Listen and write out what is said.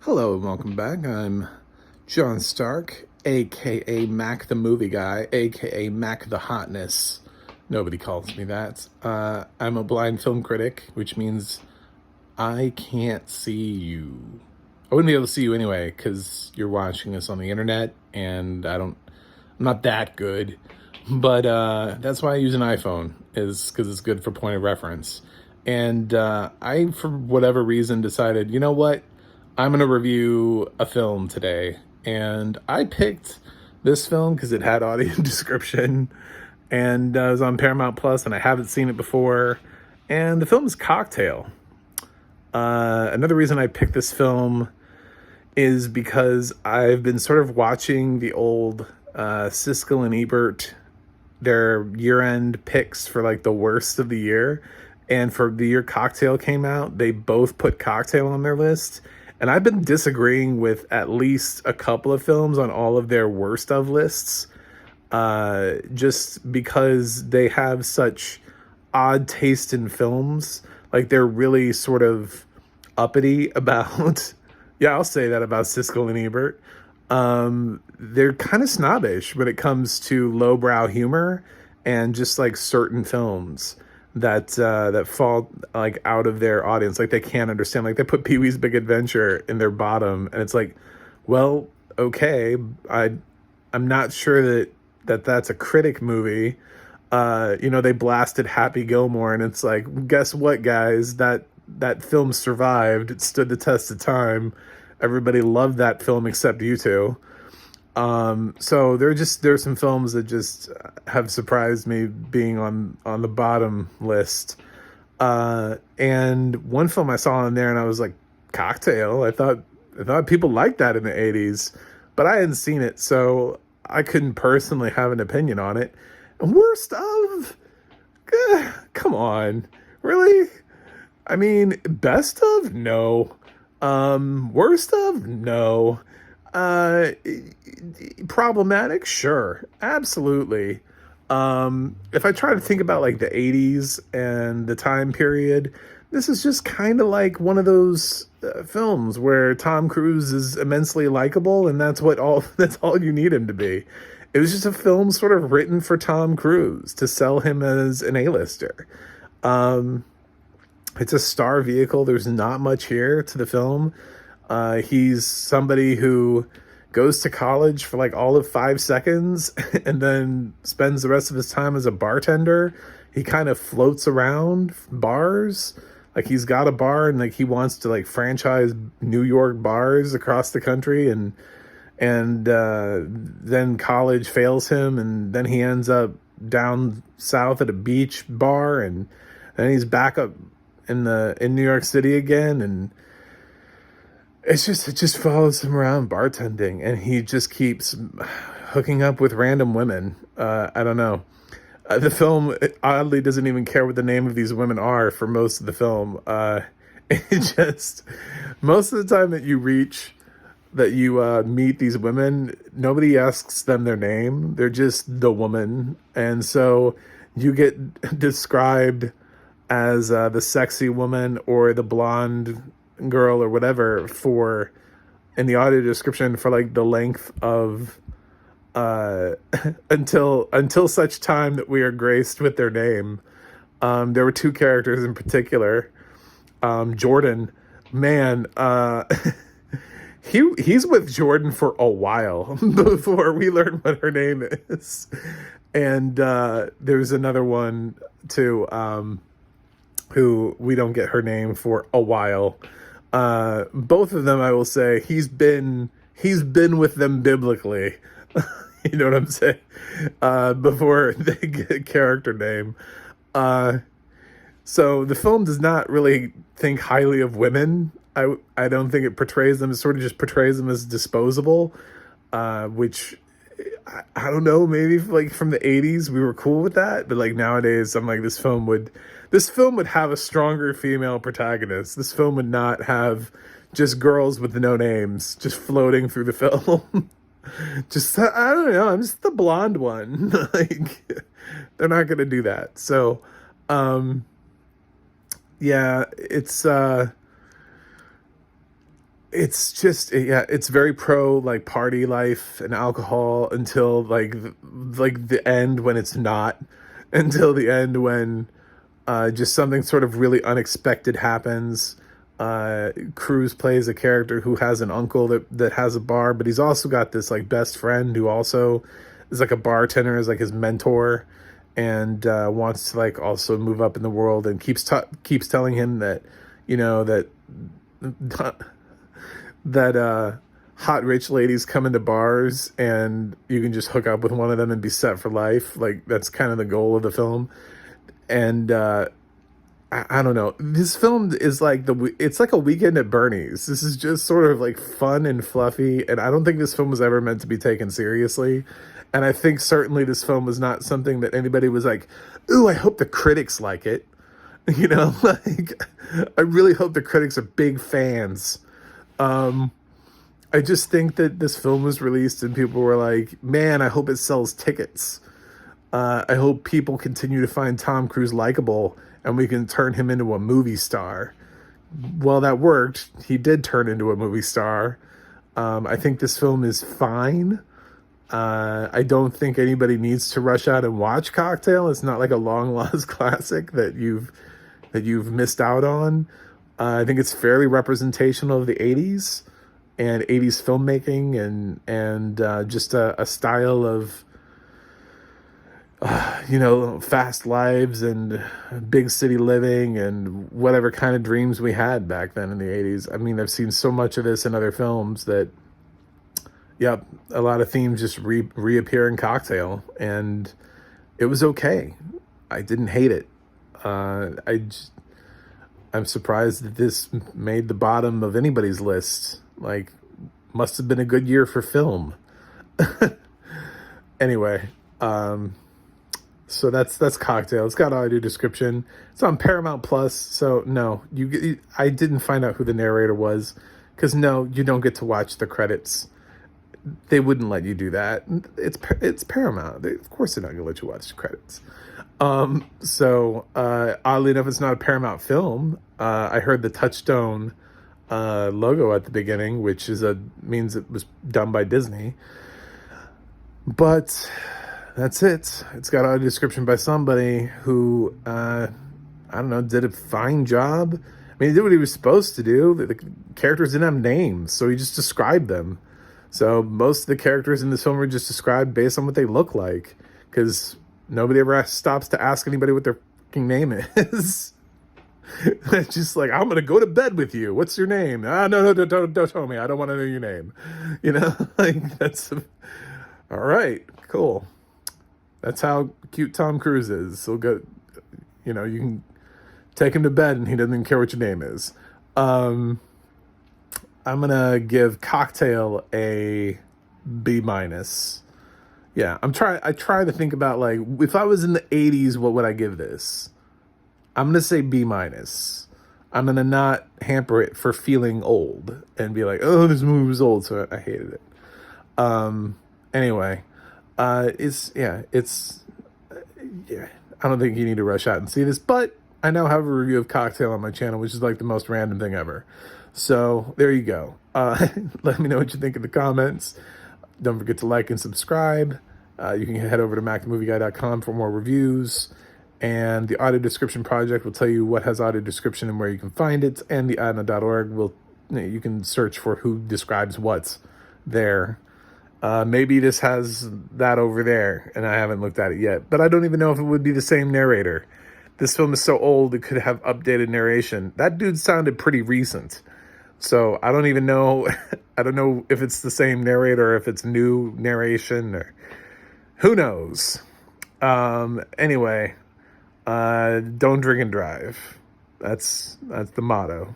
Hello and welcome back. I'm John Stark, aka Mac the Movie Guy, aka Mac the Hotness. Nobody calls me that. I'm a blind film critic, which means I can't see you. I wouldn't be able to see you anyway because you're watching this on the internet, and I'm not that good. But that's why I use an iPhone, is because it's good for point of reference. And I, for whatever reason, decided, you know what? I'm going to review a film today. And I picked this film because it had audio description and it was on Paramount Plus, and I haven't seen it before. And the film is Cocktail. Another reason I picked this film is because I've been sort of watching the old Siskel and Ebert, their year-end picks for like the worst of the year. And for the year Cocktail came out, they both put Cocktail on their list. And I've been disagreeing with at least a couple of films on all of their worst of lists, just because they have such odd taste in films. Like, they're really sort of uppity about, yeah, I'll say that about Siskel and Ebert. They're kind of snobbish when it comes to lowbrow humor and just like certain films that fall like out of their audience, like they can't understand. Like, they put Pee-wee's Big Adventure in their bottom, and it's like, well, okay, I'm not sure that's a Critic movie. They blasted Happy Gilmore, and it's like, guess what, guys? That film survived. It stood the test of time. Everybody loved that film except you two. So there's some films that just have surprised me being on the bottom list. And one film I saw on there and I was like, Cocktail. I thought people liked that in the 80s, but I hadn't seen it, so I couldn't personally have an opinion on it. And worst of, come on, really? I mean, best of? No. Worst of? No. Problematic? Sure. Absolutely. If I try to think about like the 80s and the time period, this is just kind of like one of those films where Tom Cruise is immensely likable, and that's all you need him to be. It was just a film sort of written for Tom Cruise to sell him as an A-lister. It's a star vehicle. There's not much here to the film. He's somebody who goes to college for like all of 5 seconds and then spends the rest of his time as a bartender. He kind of floats around bars. Like, he's got a bar and like he wants to like franchise New York bars across the country, and then college fails him, and then he ends up down south at a beach bar, and then he's back up in New York City again, and it just follows him around bartending, and he just keeps hooking up with random women. I don't know. The film oddly doesn't even care what the name of these women are for most of the film. It just, most of the time that you meet these women, nobody asks them their name. They're just the woman, and so you get described as the sexy woman or the blonde girl or whatever in the audio description for like the length of until such time that we are graced with their name. There were two characters in particular. Jordan, man, he's with Jordan for a while before we learn what her name is. And there's another one too, who we don't get her name for a while. Both of them, I will say, he's been with them biblically. You know what I'm saying? Before they get a character name. So the film does not really think highly of women. I don't think it portrays them. It sort of just portrays them as disposable, which I don't know, maybe like from the 80s we were cool with that, but like nowadays I'm like, this film would have a stronger female protagonist. This film would not have just girls with no names just floating through the film. Just, I don't know, I'm just the blonde one. Like, they're not gonna do that. So yeah, it's it's just, yeah, it's very pro like party life and alcohol until like the end when it's not, until the end when just something sort of really unexpected happens. Cruz plays a character who has an uncle that has a bar, but he's also got this like best friend who also is like a bartender, is like his mentor, and wants to like also move up in the world, and keeps telling him that, you know, that hot rich ladies come into bars and you can just hook up with one of them and be set for life. Like that's kind of the goal of the film. And I don't know. This film is like it's like a weekend at Bernie's. This is just sort of like fun and fluffy, and I don't think this film was ever meant to be taken seriously. And I think certainly this film was not something that anybody was like, "Ooh, I hope the critics like it." You know, like I really hope the critics are big fans. I just think that this film was released and people were like, "Man, I hope it sells tickets. I hope people continue to find Tom Cruise likable and we can turn him into a movie star." Well, that worked. He did turn into a movie star. I think this film is fine. I don't think anybody needs to rush out and watch Cocktail. It's not like a long lost classic that you've missed out on. I think it's fairly representational of the 80s and 80s filmmaking, and just a style of you know, fast lives and big city living and whatever kind of dreams we had back then in the 80s. I mean, I've seen so much of this in other films that, yep, a lot of themes just reappear in Cocktail, and it was okay. I didn't hate it. I'm surprised that this made the bottom of anybody's list. Like, must have been a good year for film. Anyway, so that's Cocktail. It's got audio description. It's on Paramount Plus. So no, I didn't find out who the narrator was, because no, you don't get to watch the credits. They wouldn't let you do that. It's Paramount. Of course they're not gonna let you watch the credits. So oddly enough, it's not a Paramount film. I heard the Touchstone logo at the beginning, which means it was done by Disney. But that's it. It's got a description by somebody who, I don't know, did a fine job. I mean, he did what he was supposed to do. The characters didn't have names, so he just described them. So most of the characters in this film are just described based on what they look like, because nobody ever stops to ask anybody what their fucking name is. It's just like, I'm gonna go to bed with you. What's your name? No, don't tell me. I don't want to know your name. You know, like that's all right. Cool. That's how cute Tom Cruise is. So go, you know, you can take him to bed and he doesn't even care what your name is. I'm gonna give Cocktail a B minus. Yeah, I try to think about, like, if I was in the 80s, what would I give this? I'm gonna say B minus. I'm gonna not hamper it for feeling old and be like, oh, this movie was old, so I hated it. Anyway, I don't think you need to rush out and see this, but I now have a review of Cocktail on my channel, which is like the most random thing ever. So there you go. Let me know what you think in the comments. Don't forget to like and subscribe. You can head over to MacTheMovieGuy.com for more reviews. And the Audio Description Project will tell you what has audio description and where you can find it. And the adna.org you can search for who describes what's there. Maybe this has that over there, and I haven't looked at it yet. But I don't even know if it would be the same narrator. This film is so old, it could have updated narration. That dude sounded pretty recent. So I don't even know. I don't know if it's the same narrator or if it's new narration, or who knows. Anyway, don't drink and drive. That's the motto.